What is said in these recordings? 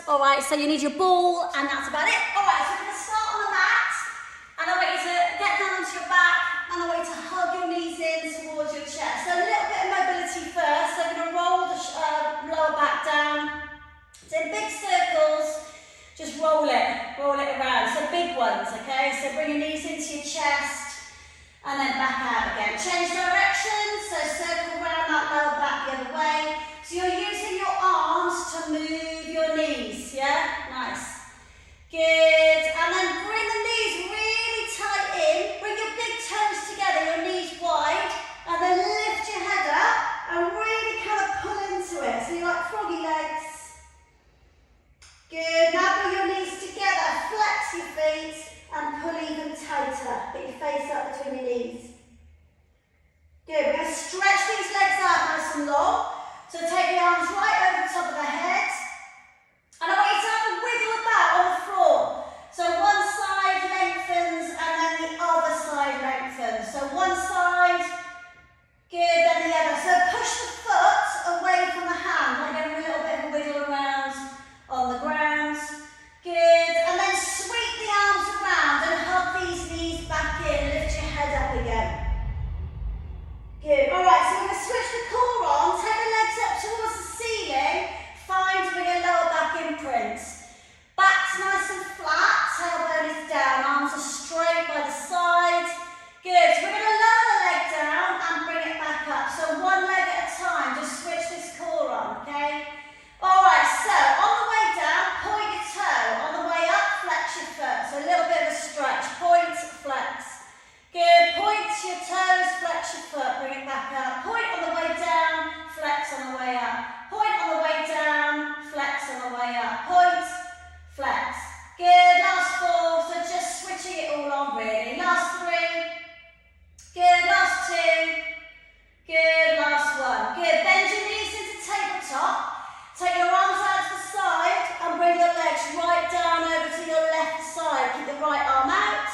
All right, so you need your ball, and that's about it. All right, so we're going to start on the mat, and I want you to get down onto your back, and I want you to hug your knees in towards your chest. So a little bit of mobility first. So we're going to roll the lower back down. So in big circles, just roll it around. So big ones, okay? So bring your knees into your chest, and then back out again. Change direction, so circle around that lower back the other way. So you're using your arms to move your knees, yeah? Nice. Good, and then bring the knees really tight in. Bring your big toes together, your knees wide, and then lift your head up and really kind of pull into it. So you're like froggy legs. Good, now bring your knees together, flex your feet, and pull even tighter. Get your face up between your knees. Good, we're going to stretch these legs out nice and long. So take the arms right over the top of the head. And I want you to have a wiggle about on the floor. So one side lengthens and then the other side lengthens. So one side, good, then the other. So push the foot away from the hand, like getting a little bit of a wiggle around on the ground. Good, and then sweep the arms around and hug these knees back in. Lift your head up again. Good, all right, so we're going to switch the core on. Take the legs up towards the ceiling. Find your lower back imprints. Back's nice and flat, tailbone is down, arms are straight by the side. Good, so we're going to lower the leg down and bring it back up. So one leg at a time, just switch this core on, okay? All right, so on the way down, point your toe. On the way up, flex your foot. So a little bit of a stretch. Point, flex. Good, point your toes, flex your foot, bring it back up. Point on the way down, flex on the way up. Point on the way down, flex on the way up. Point, flex. Good, last four, so just switching it all on really. Last three. Good, last two. Good, last one. Good, bend your knees into tabletop. Take your arms out to the side and bring your legs right down over to your left side. Keep the right arm out.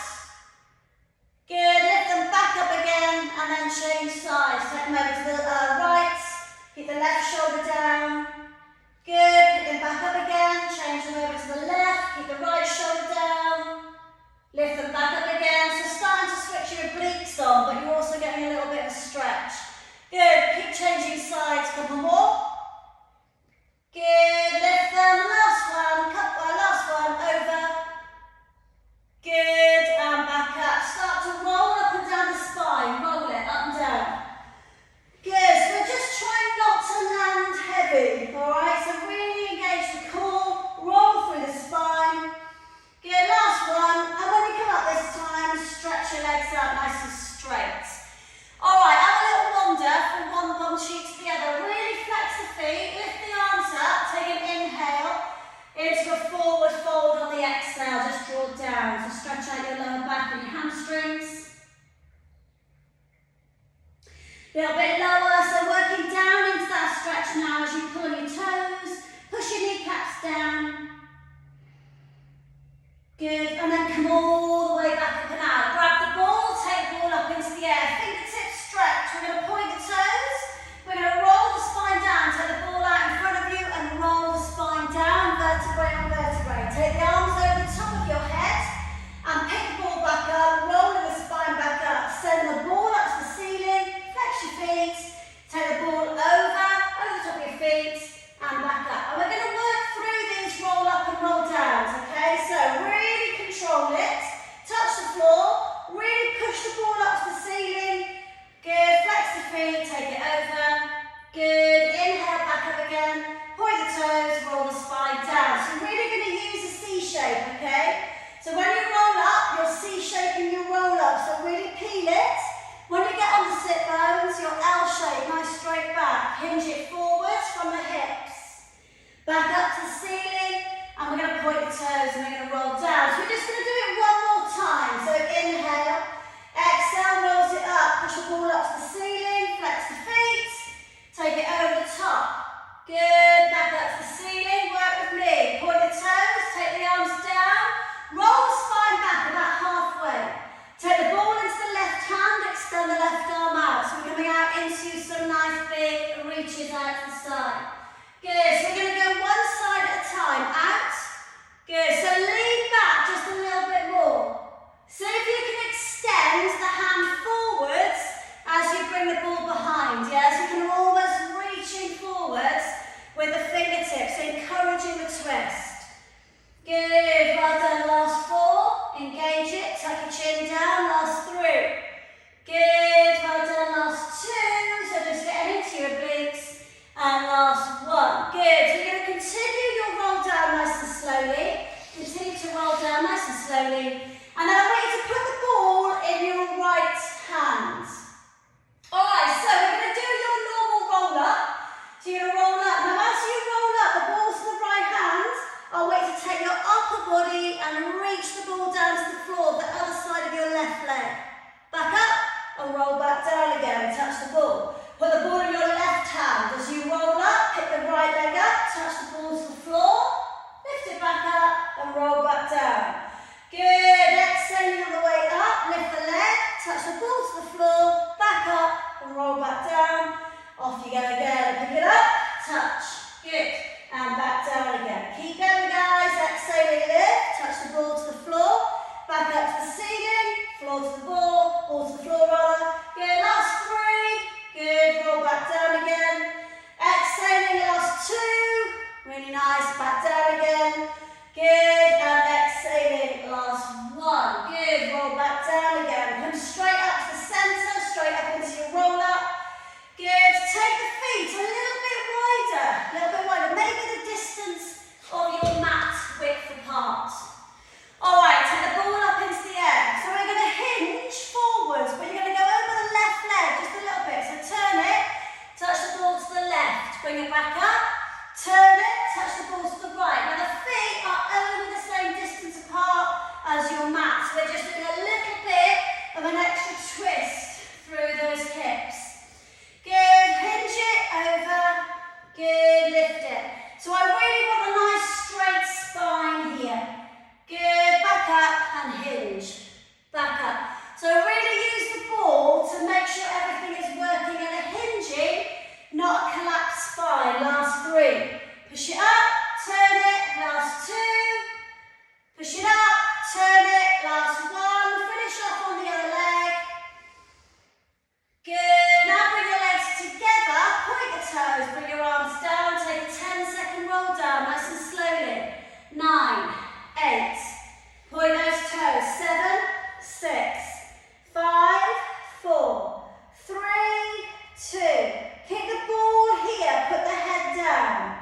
Good, lift them back up again and then change sides. Take them over to the right, keep the left shoulder down. Good, pick them back up again, change them over to the left, keep the right shoulder down. Lift them back up again. So starting to switch your obliques on, but you're also getting a little bit of a stretch. Good, keep changing sides, couple more. Good, lift them, last one, over. Good, and back up. Start to roll up and down the spine. Roll it up and down. Good, so we're just trying not to land heavy, all right? So really engage the core, roll through the spine. Good, last one. And when we come up this time, stretch your legs out nice and straight. All right, have a little wander from one cheek to the other. Really flex the feet, lift the arms up, take an inhale. Into a forward fold on the exhale, just draw down. So stretch out your lower back and your hamstrings. A little bit lower, so working down into that stretch now as you pull on your toes. Push your kneecaps down. Good, and then come all the way back up and out. Grab the ball, take the ball up into the air. Fingertips stretch. We're going to point the toes. We're going to roll the spine down. Take the ball out in front of you and roll the spine down, vertebrae on vertebrae. Take the arms over the top of your head and pick the ball back up, rolling the spine back up. Send the ball up to the ceiling, flex your feet, take the ball over the top of your feet and back up. And we're going to work through these roll up and roll downs, okay? So really control it, touch the floor, really push the ball up to the ceiling. Good, flex the feet, take it over. Good, inhale back up again, point the toes, roll the spine down. So we're really going to use a C shape, okay? So when you roll up, you're C shaping your roll up, so really peel it. When you get on the sit bones, your L shape, nice straight back. Hinge it forwards from the hips. Back up to the ceiling, and we're going to point the toes and we're going to roll down. So we're just going to do it one more time. So inhale, exhale, rolls it up, push the ball up to the ceiling, flex the feet, take it over the top. Good, back up to the ceiling, work with me. Point the toes, take the arms down, roll the spine back about halfway. Take the ball into the left hand, extend the left arm out. So we're coming out into some nice big reaches out to the side. Good, so we're going to go one side at a time. Out nice and slowly. And then I want you to put the ball in your right hand. Alright, so we're going to do your normal roll up. So you're going to roll up. Now as you roll up, the ball's in the right hand. I want you to take your upper body and reach the ball down to the floor, the other side of your left leg. Back up and roll back down again. Touch the ball. Put the ball in your left hand. As you roll up, pick the right leg up, touch the ball to the floor, lift it back up and roll back down. Good. Exhaling on the way up, lift the leg, touch the ball to the floor, back up and roll back down. Off you go again. Pick it up, touch. Good. And back down again. Keep going, guys. Exhaling, lift, touch the ball to the floor, back up to the ceiling, floor to the ball to the floor rather. Good. Last 3. Good. Roll back down again. Exhaling, last 2. Really nice. Back down again. Good. And exhaling, last 1. Good. Roll back down again. Come straight up to the centre, straight up into your roll up. Good. Take the feet a little bit wider. Maybe the distance of your mat width apart. Alright, take the ball up into the air. So we're going to hinge forwards, but you're going to go over the left leg just a little bit. So turn it, touch the ball to the left, bring it back up, turn it, touch the ball to the right. Now the feet are only the same distance apart as your mat. So we're just doing a little bit of an extra twist through those hips. Good, hinge it over, good, lift it. So I really want a nice straight spine here. Good, back up and hinge, back up. So really use the ball to make sure everything is working and a hinging, not a collapsed spine. Last 3. Push it up, turn it, last 2. Push it up, turn it, last 1. Finish off on the other leg. Good, now bring your legs together, point the toes, bring your arms down, take a 10-second roll down, nice and slowly. 9, 8, point those toes, 7, 6, 5, 4, 3, 2. Kick the ball here, put the head down.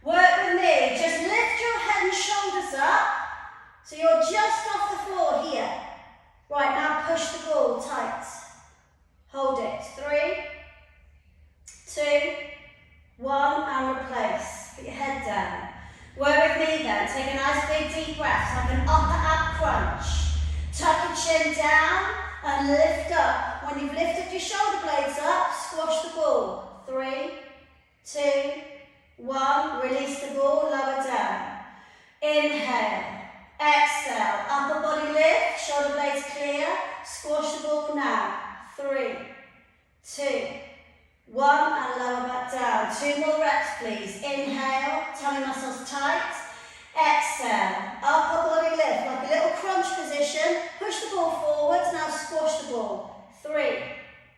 Work with me, just lift your head and shoulders up, so you're just off the floor here. Right, now push the ball tight. Hold it. 3, 2, 1, and replace. Put your head down. Work with me then. Take a nice big deep breath, like an upper ab crunch. Tuck your chin down and lift up. When you've lifted your shoulder blades up, squash the ball. 3, 2, 1. Release the ball, lower down. Inhale. Exhale. Upper body lift, shoulder blades clear. Squash the ball now. 3, 2, 1, and lower back down. 2 more reps, please. Inhale, tummy muscles tight. Exhale, upper body lift, like a little crunch position. Push the ball forwards, now squash the ball. 3,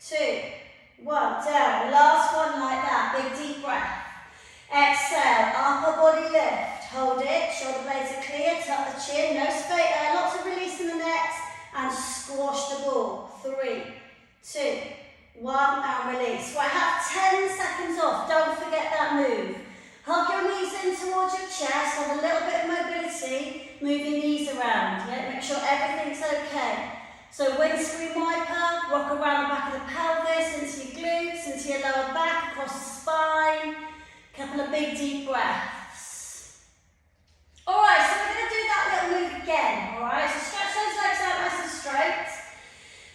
2, 1, down. Last one like that, big deep breath. Exhale, upper body lift. Hold it, shoulder blades are clear, tuck the chin, no space, lots of release in the neck, and squash the ball. 3, 2, 1, and release. Right, have 10 seconds off. Don't forget that move. Hug your knees in towards your chest. Have a little bit of mobility. Move your knees around. Yeah? Make sure everything's okay. So windscreen wiper, rock around the back of the pelvis, into your glutes, into your lower back, across the spine. Couple of big deep breaths. Alright, so we're going to do that little move again. Alright, so stretch those legs out nice and straight.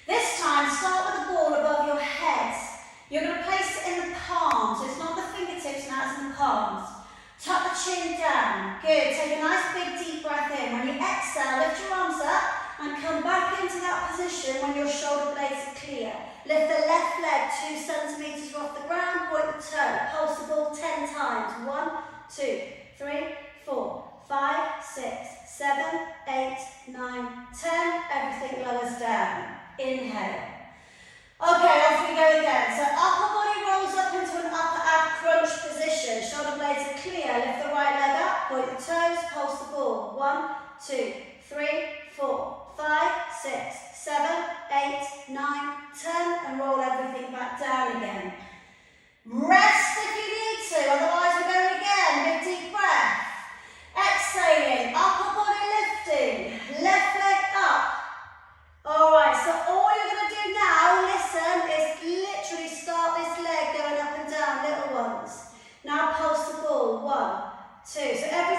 This time, start with the ball above your head. You're going to place it in the palms. It's not the fingertips now, it's in the palms. Tuck the chin down. Good. Take a nice big deep breath in. When you exhale, lift your arms up and come back into that position when your shoulder blades are clear. Lift the left leg 2 centimeters off the ground, point the toe. Pulse the ball 10 times. 1, 2, 3, 4, 5, 6, 7, 8, 9, 10. Everything lowers down. Inhale. Okay, off we go again. So upper body rolls up into an upper ab crunch position. Shoulder blades are clear. Lift the right leg up, point the toes, pulse the ball. 1, 2, 3, 4, 5, 6, 7, 8, 9, 10, and roll everything back down again. Rest if you need to, otherwise we're going again. Big deep breath. Exhaling, upper body lifting.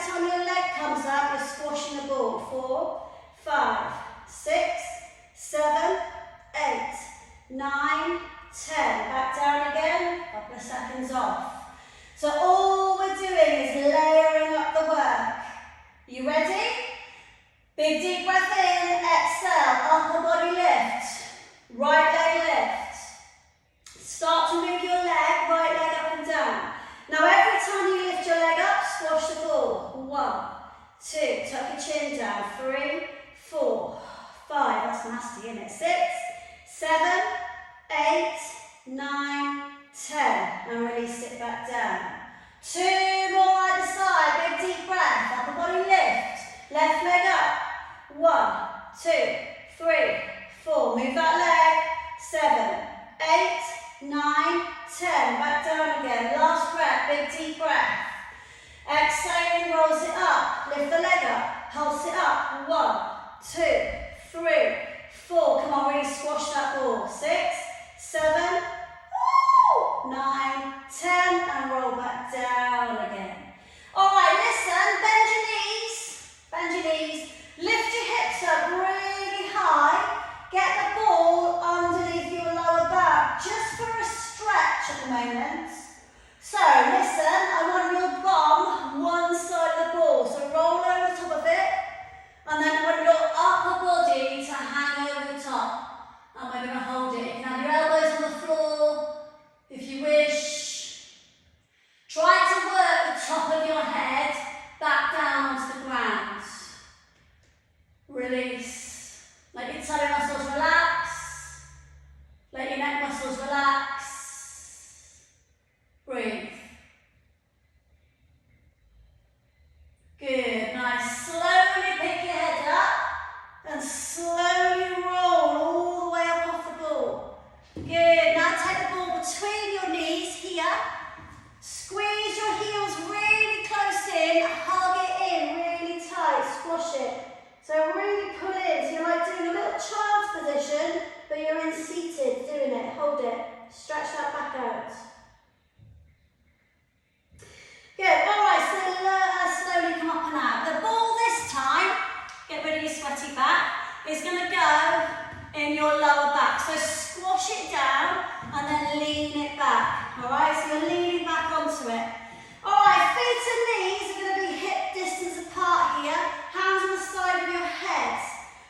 every time your leg comes up, you're squashing the ball. 4, 5, 6, 7, 8, 9, 10. Back down again, a couple of seconds off. So all we're doing is layering up the work. You ready? Big deep breath in, exhale, upper body lift, right leg lift. Start to move your leg, right leg up and down. Now every time you lift your leg up, squash the ball. 1, 2, tuck your chin down. 3, 4, 5, that's nasty, isn't it? 6, 7, 8, 9, 10, and release it back down. 2 more either side, big deep breath, upper body lift, left leg up. 1, 2, 3, 4, move that leg. 7, 8, 9, 10, back down again. Last breath, big deep breath. Exhaling, rolls it up, lift the leg up, pulse it up. 1, 2, 3, 4, come on, really squash that ball. 6, 7, 9, 10, and roll back down again. All right, listen, bend your knees, lift your hips up really high, get the ball underneath your lower back, just for a stretch at the moment. So, listen, I want your bum one side of the ball, so roll over the top of it, and then I want your upper body to hang over the top, and we're going to hold it. You can have your elbows on the floor, if you wish. Try to work the top of your head back down onto the ground. Release. Let your tummy muscles relax. Let your neck muscles relax. Breathe. Good. Nice. Slowly pick your head up and slowly roll all the way up off the ball. Good. Now take the ball between your knees here. Squeeze your heels really close in. Hug it in really tight. Squash it. So really pull in. So you're like doing a little child's position, but you're in seated doing it. Hold it. Stretch that back out. Good. All right. So slowly come up and out. The ball this time, get rid of your sweaty back, is going to go in your lower back. So squash it down and then lean it back. All right. So you're leaning back onto it. All right. Feet and knees are going to be hip distance apart here. Hands on the side of your head.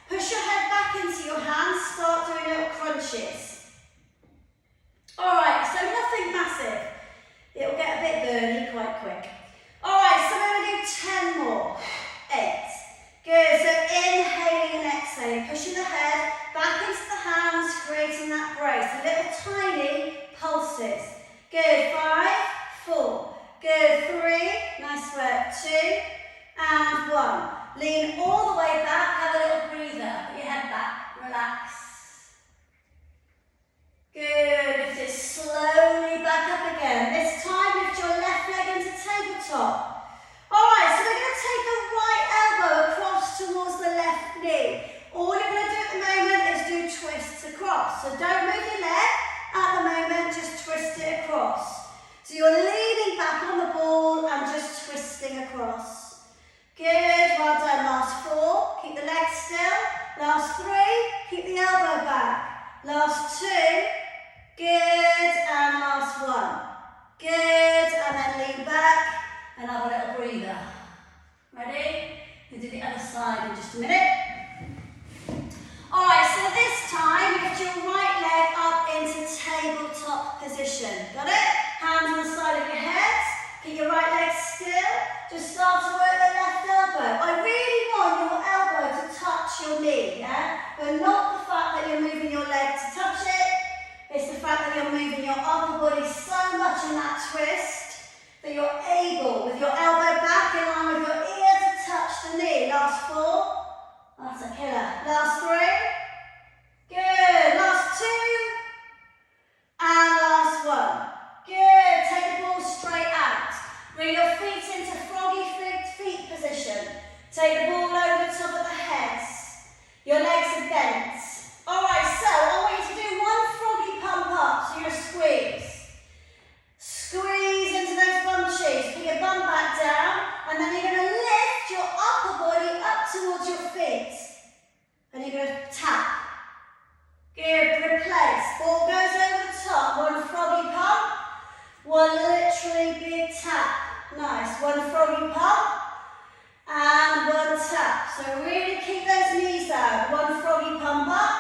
Push your head back into your hands. Start doing little crunches. All right. So nothing massive. It'll get a bit burny quite quick. All right. So we're going to do 10 more. 8. Good. So inhaling and exhaling. Pushing the head back into the hands, creating that brace. A little tiny pulses. Good. 5, 4. Good. 3. Nice work. 2 and 1. Lean all the way back. Have a little breather. Put your head back. Relax. Good. Lift it slowly back up again. This time, lift your left leg into tabletop. All right, so we're going to take the right elbow across towards the left knee. All you're going to do at the moment is do twists across. So don't move your leg at the moment, just twist it across. So you're leaning back on the ball and just twisting across. Good, well done. Last 4, keep the legs still. Last 3, keep the elbow back. Last 2, good, and last 1. Good, and then lean back and have a little breather. Ready? We'll do the other side in just a minute. All right, so this time, lift your right leg up into tabletop position. Got it? Hands on the side of your head. Keep your right leg still. Just start to work the left elbow. I really want your elbow to touch your knee, yeah? But not the fact that you're moving your leg to touch it. It's the fact that you're moving your upper body so much in that twist that you're able, with your elbow back in line with your ear, to touch the knee. Last 4. That's a killer. Last 3. Good. Last 2. And last 1. Good. Take the ball straight out. Bring your feet into froggy feet position. Take the ball over the top of the head. Your legs are bent. All right, so I want you to do one froggy pump up. So you're going to squeeze. Squeeze into those bum cheeks. Put your bum back down. And then you're going to towards your feet. And you're going to tap. Good, replace. Ball goes over the top. One froggy pump. One literally big tap. Nice. One froggy pump. And one tap. So really keep those knees out. One froggy pump up.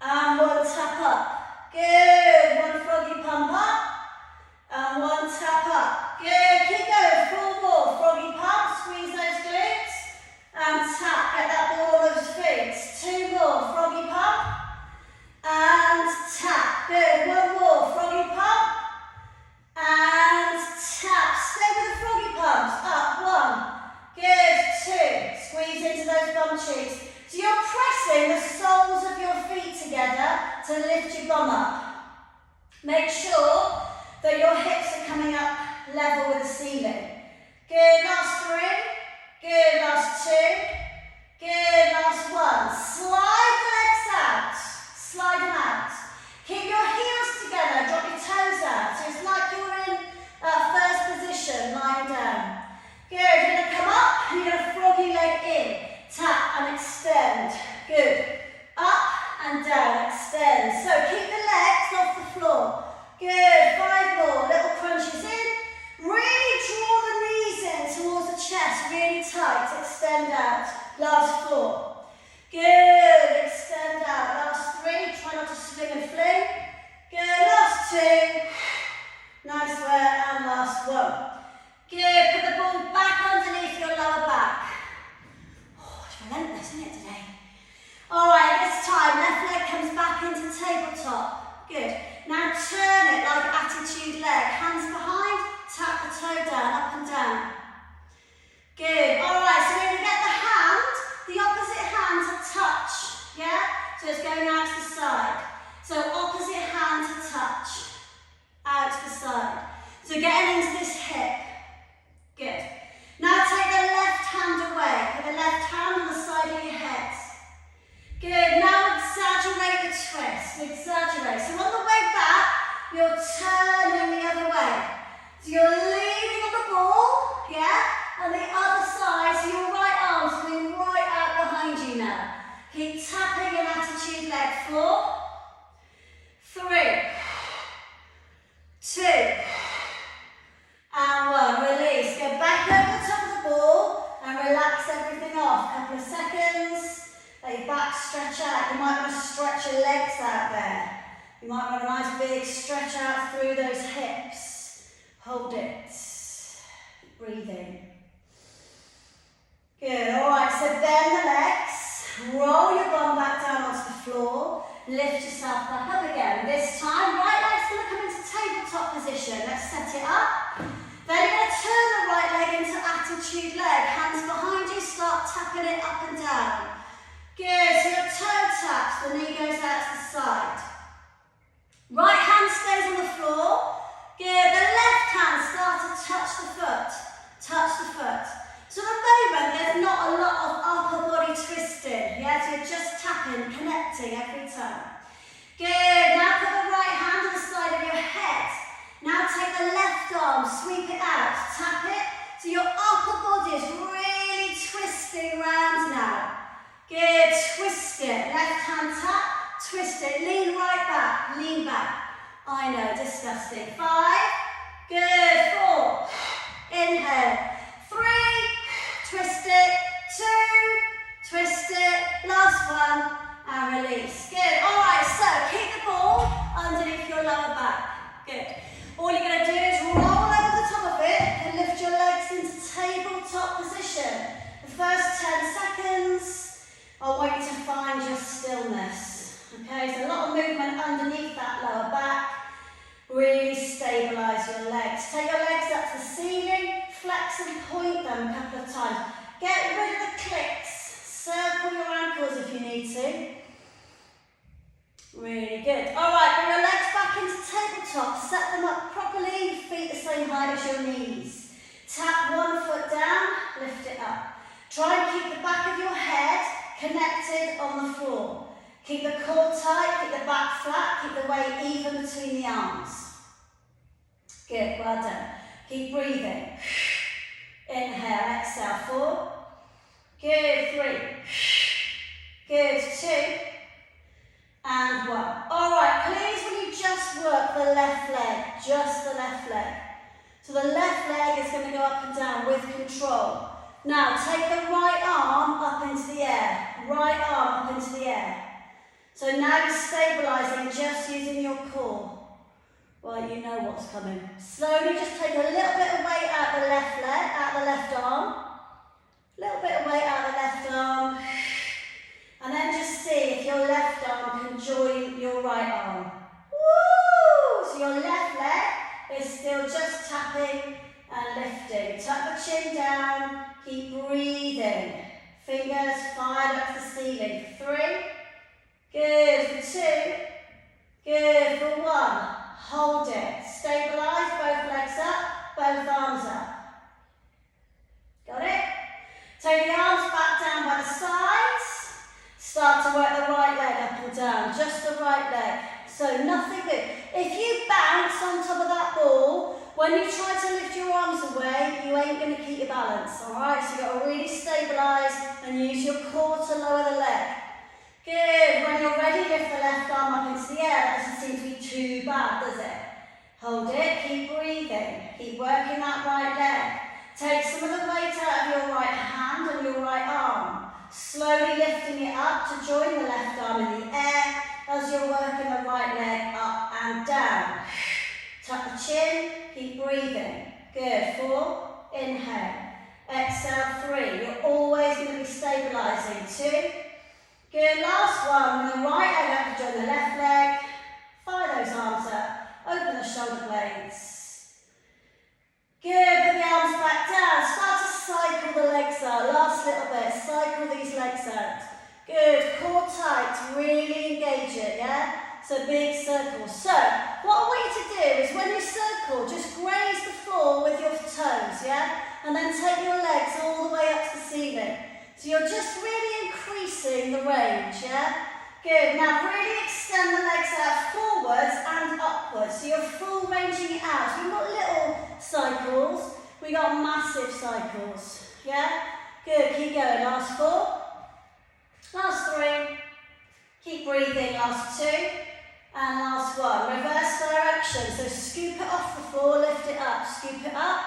And one tap up. Good. One froggy pump up. And one tap up. Good. Keep going. 4 more. Froggy pump. Squeeze those glutes. And tap. Get that ball on those feet. 2 more. Froggy pump. And tap. Good. 1 more. Froggy pump. And tap. Stay with the froggy pumps. Up. 1. Good. 2. Squeeze into those bum cheeks. So you're pressing the soles of your feet together to lift your bum up. Make sure that your hips are coming up level with the ceiling. Good. Last 3. Good. Last 2. Good. Last 1. Slide the legs out. Slide them out. Keep your heels together. Drop your toes out. So it's like you're in first position, lying down. Good. You're going to come up and you're going to froggy leg in. Tap and extend. Good. Up and down. Extend. So keep the legs off the floor. Good. 5 more. Little crunches in. Really draw the knees in towards the chest. Really tight. Extend out. Last 4. Good. Extend out. Last 3. Try not to swing and fling. Good. Last 2. Nice work. And last 1. Good. Put the ball back underneath your lower back. Oh, it's relentless, isn't it, today? Alright, this time, left leg comes back into tabletop. Good. Now turn it like attitude leg. Hands behind, tap the toe down, up and down. Good. Alright, so we're going to get the opposite hand to touch. Yeah? So it's going out to the side. So opposite hand to touch. Out to the side. So getting into this hip. Good. Now take the left hand away. Put the left hand on the side of your head. Good. Now exaggerate the twist. Exaggerate. So on the way back, you're turning the other way. So you're leaning on the ball, yeah? And the other side, so your right arm's going right out behind you now. Keep tapping in attitude leg. 4, 3, 2, and 1. Release. Go back over the top of the ball and relax everything off. Couple of seconds. Let your back stretch out. You might want to stretch your legs out there. You might want a nice big stretch out through those hips. Hold it. Keep breathing. Good. Alright, so bend the legs. Roll your bum back down onto the floor. Lift yourself back up again. This time, right leg's going to come into tabletop position. Let's set it up. Then you're going to turn the right leg into attitude leg. Hands behind you, start tapping it up and down. Good, so your toe taps, the knee goes out to the side. Right hand stays on the floor. Good, the left hand starts to touch the foot. Touch the foot. So at the moment, there's not a lot of upper body twisting. Yeah, so you're just tapping, connecting every time. Good, now put the right hand on the side of your head. Now take the left arm, sweep it out, tap it. So your upper body is really twisting round now. Good, twist it. Left hand tap, twist it. Lean right back, lean back. I know, disgusting. 5, good, 4, inhale. 3, twist it. 2, twist it. Last 1, and release. Good, alright, so keep the ball underneath your lower back. Good. All you're going to do is roll over the top of it and lift your legs into tabletop position. The first 10 seconds, I want you to find your stillness. Okay, so a lot of movement underneath that lower back. Really stabilise your legs. Take your legs up to the ceiling, flex and point them a couple of times. Get rid of the clicks. Circle your ankles if you need to. Really good. Alright, bring your legs back into tabletop. Set them up properly, feet the same height as your knees. Tap one foot down, lift it up. Try and keep the back of your head connected on the floor. Keep the core tight, keep the back flat, keep the weight even between the arms. Good, well done. Keep breathing. Inhale, exhale, 4. Good, 3. left leg, just the left leg. So the left leg is going to go up and down with control. Now take the right arm up into the air, right arm up into the air. So now you're stabilising just using your core. Well, you know what's coming. Slowly just take a little bit of weight out the left leg, out the left arm. A little bit of weight out the left arm. And then just see if your left arm can join your right arm. Woo! So your left leg is still just tapping and lifting. Tuck the chin down, keep breathing. Fingers fired up to the ceiling. 3. Good for 2. Good for 1. Hold it. Stabilise, both legs up, both arms up. Got it? Take the arms back down by the sides. Start to work the right leg up and down, just the right leg. So nothing big. If you bounce on top of that ball, when you try to lift your arms away, you ain't going to keep your balance, alright? So you've got to really stabilise and use your core to lower the leg. Good. When you're ready, lift the left arm up into the air. That doesn't seem to be too bad, does it? Hold it. Keep breathing. Keep working that right leg. Take some of the weight out of your right hand and your right arm. Slowly lifting it up to join the left arm in the air as you're working the right leg up and down. Tuck the chin. Keep breathing. Good. 4. Inhale. Exhale. 3. You're always going to be stabilising. 2. Good, last one. With the right leg up to join the left leg. Fire those arms up. Open the shoulder blades. Good, put the arms back down. Start to cycle the legs out. Last little bit. Cycle these legs out. Good, core tight. Really engage it, yeah? So big circles. So, what I want you to do is when you circle, just graze the floor with your toes, yeah? And then take your legs all the way up to the ceiling. So you're just really increasing the range, yeah? Good. Now really extend the legs out forwards and upwards. So you're full ranging it out. So we've got little cycles. We've got massive cycles, yeah? Good. Keep going. Last 4. Last 3. Keep breathing. Last 2. And last 1. Reverse direction. So scoop it off the floor. Lift it up. Scoop it up.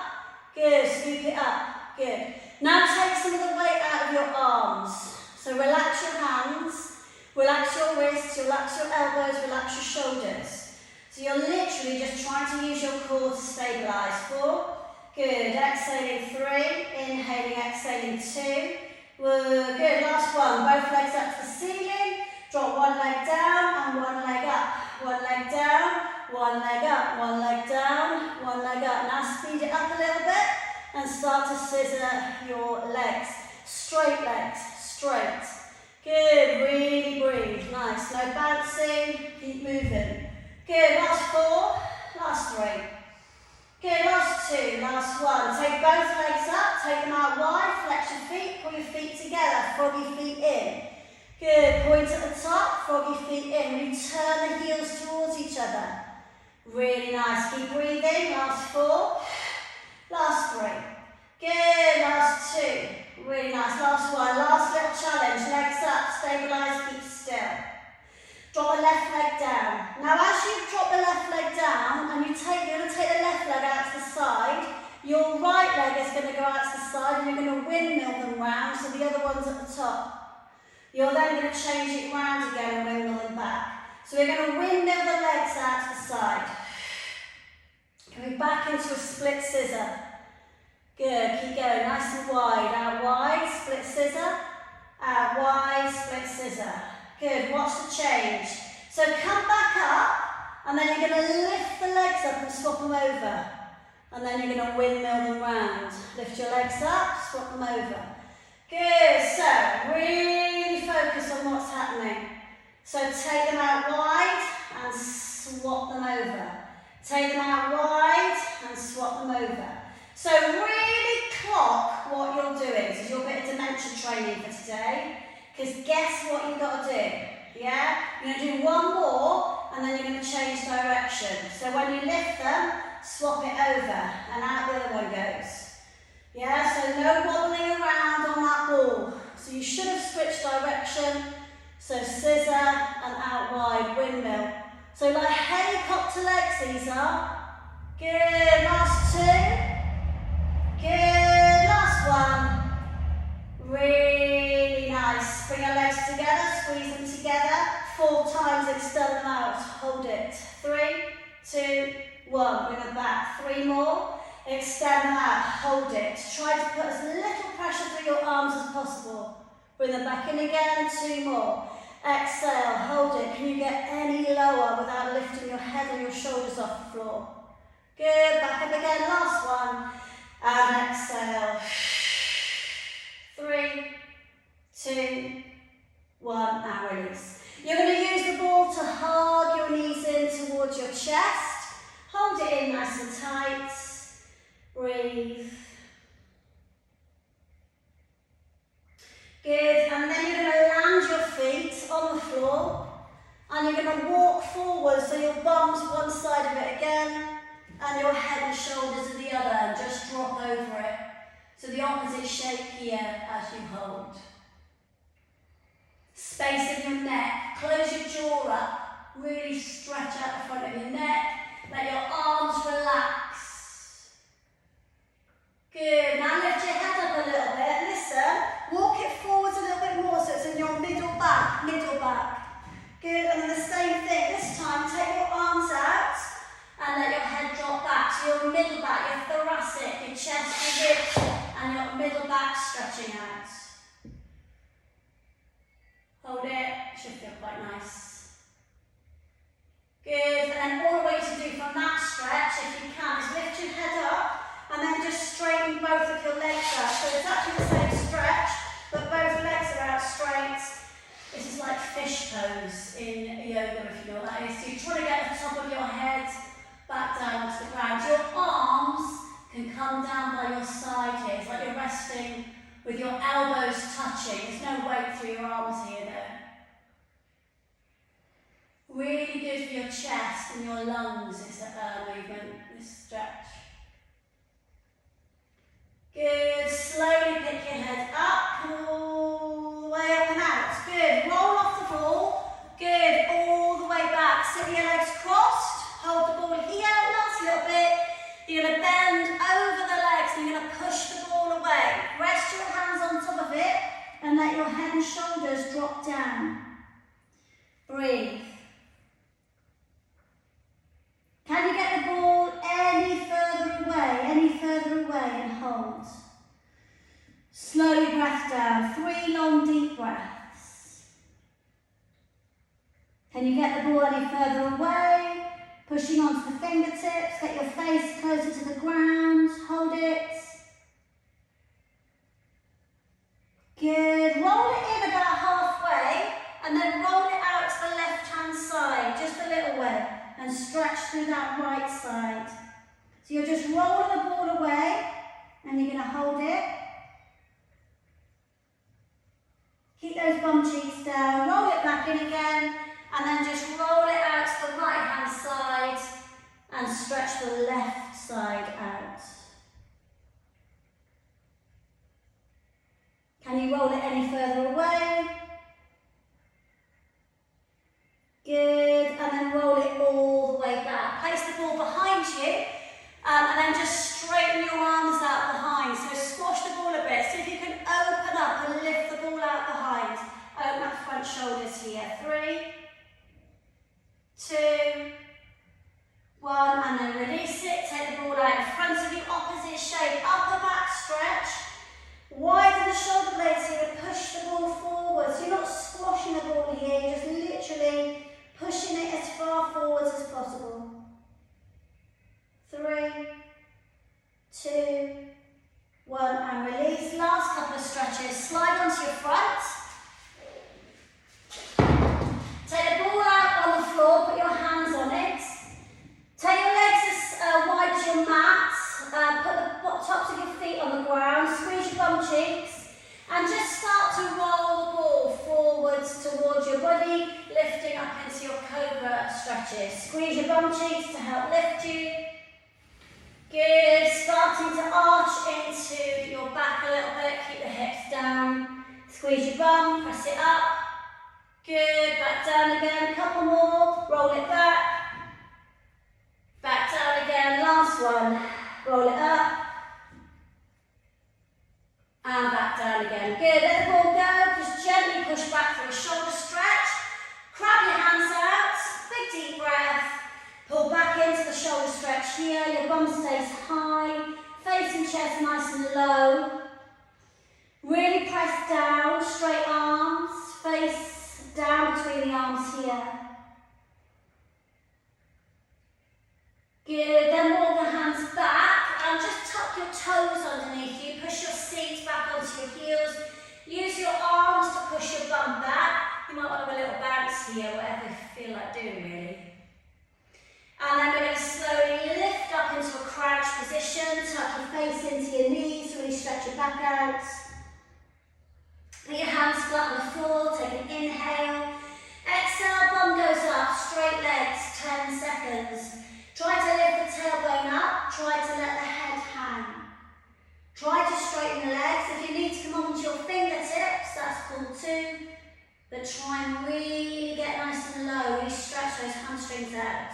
Good. Scoop it up. Good. Now take some of the weight out of your arms. So relax your hands, relax your wrists, relax your elbows, relax your shoulders. So you're literally just trying to use your core to stabilise. 4. Good. Exhaling 3. Inhaling, exhaling 2. Good. Last 1. Both legs up to the ceiling. Drop one leg down and one leg up. One leg down, one leg up, one leg down, one leg up. Now speed it up a little bit. And start to scissor your legs. Straight legs, straight. Good, really breathe. Nice, no bouncing, keep moving. Good, last 4, last 3. Good, last 2, last 1. Take both legs up, take them out wide, flex your feet, pull your feet together, frog your feet in. Good, point at the top, frog your feet in. Return the heels towards each other. Really nice, keep breathing. Last 4. Last 3. Good, last 2. Really nice. Last 1. Last little challenge. Legs up, stabilise, keep still. Drop the left leg down. Now as you drop the left leg down and you're going to take the left leg out to the side, your right leg is going to go out to the side and you're going to windmill them round so the other one's at the top. You're then going to change it round again and windmill them back. So we're going to windmill the legs out to the side. Coming back into a split scissor. Good, keep going, nice and wide. Out wide, split scissor. Out wide, split scissor. Good, watch the change. So come back up, and then you're going to lift the legs up and swap them over. And then you're going to windmill them round. Lift your legs up, swap them over. Good, so really focus on what's happening. So take them out wide and swap them over. Take them out wide and swap them over. So really clock what you're doing. This is your bit of dementia training for today. Because guess what you've got to do? Yeah? You're going to do one more and then you're going to change direction. So when you lift them, swap it over and out the other one goes. Yeah? So no wobbling around on that ball. So you should have switched direction. So scissor and out wide, windmill. So like helicopter legs, these are. Good, last two. Good, last one. Really nice. Bring your legs together, squeeze them together. 4 times, extend them out. Hold it. 3, 2, 1. Bring them back. 3 more. Extend them out. Hold it. Try to put as little pressure through your arms as possible. Bring them back in again. 2 more. Exhale. Hold it. Can you get any lower without lifting your head or your shoulders off the floor? Good. Back up again. Last one. And exhale. 3, 2, 1. And release. You're going to use the ball to hug your knees in towards your chest. Hold it in nice and tight. Breathe. Good. And then you're going to land your feet on the floor. And you're going to walk forward so your bum's one side of it again. And your head and shoulders are the other. And just drop over it. So the opposite shape here as you hold. Space in your neck. Close your jaw up. Really stretch out the front of your neck. Let your arms relax. Good. Now lift your head up a little bit. Listen. Walk it forwards a little bit more so it's in your middle back. Middle back. Good. And then the same thing. This time, take your arms out and let your head drop back. So your middle back, your thoracic, your chest, your hips, and your middle back stretching out. Hold it, should feel quite nice. Good, and then all the way to do from that stretch, if you can, is lift your head up and then just straighten both of your legs out. So it's actually the same stretch, but both legs are out straight. This is like fish pose in yoga, if you know what that is. So you try to get the top of your head back down to the ground. Your arms can come down by your side here. It's like you're resting with your elbows touching. There's no weight through your arms here though. Really good for your chest and your lungs, this movement, this stretch. Good, slowly pick your head up, all the way up and out. Good, roll off the ball. Good, all the way back. Sit with your legs crossed, hold the ball here, last little bit. You're going to bend over the legs and you're going to push the ball away. Rest your hands on top of it and let your head and shoulders drop down. Breathe. Can you get the ball any further away and hold. Slowly breath down, 3 long deep breaths. Can you get the ball any further away? Pushing onto the fingertips, get your face closer to the ground, hold it. Good, roll it in about halfway and then roll it out to the left hand side, just a little way, and stretch through that right side. So you're just rolling the ball away and you're going to hold it. Keep those bum cheeks down, roll it back in again, and then just roll it out to the right hand side and stretch the left side out. Can you roll it any further away? Good, and then roll it all the way back. Place the ball behind you and then just straighten your arms out behind. So squash the ball a bit. See if you can open up and lift the ball out behind. Open up the front shoulders here. 3, 2, 1, and then release it. Take the ball out in front of you, opposite shape, upper back stretch. Widen the shoulder blades here and push the ball forward. So you're not squashing the ball here, you're just literally pushing it as far forward as possible. 3, 2, 1, and release. Last couple of stretches. Slide onto your front. Take the ball out on the floor, put your hands on it. Take your legs as wide as your mat. Put the tops of your feet on the ground. Squeeze your bum cheeks. And just start to roll the ball forwards towards your body, lifting up into your cobra stretches. Squeeze your bum cheeks to help lift you. Good. Starting to arch into your back a little bit. Keep the hips down. Squeeze your bum, press it up. Good. Good, back down again, couple more, roll it back. Back down again, last one. Roll it up. And back down again. Good, let the ball go. Just gently push back for a shoulder stretch. Grab your hands out. Big deep breath. Pull back into the shoulder stretch here. Your bum stays high. Face and chest nice and low. Really press down. Straight arms. Face down between the arms here. Good, then walk the hands back and just tuck your toes underneath you. Push your seat back onto your heels. Use your arms to push your bum back. You might want to have a little bounce here, whatever you feel like doing really. And then we're going to slowly lift up into a crouch position. Tuck your face into your knees, really stretch your back out. Put your hands flat on the floor, take an inhale. Exhale, bum goes up, straight legs, 10 seconds. Try to lift the tailbone up, try to let the head hang. Try to straighten the legs. If you need to come onto your fingertips, that's cool too. But try and really get nice and low, really stretch those hamstrings out.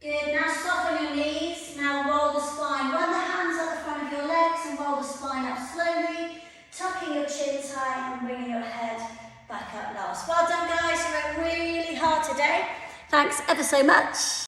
Good, now soften your knees, now roll the spine. Run the hands up the front of your legs and roll the spine up slowly, tucking your chin tight and bringing your head back up last. Well done guys, you went really hard today. Thanks ever so much.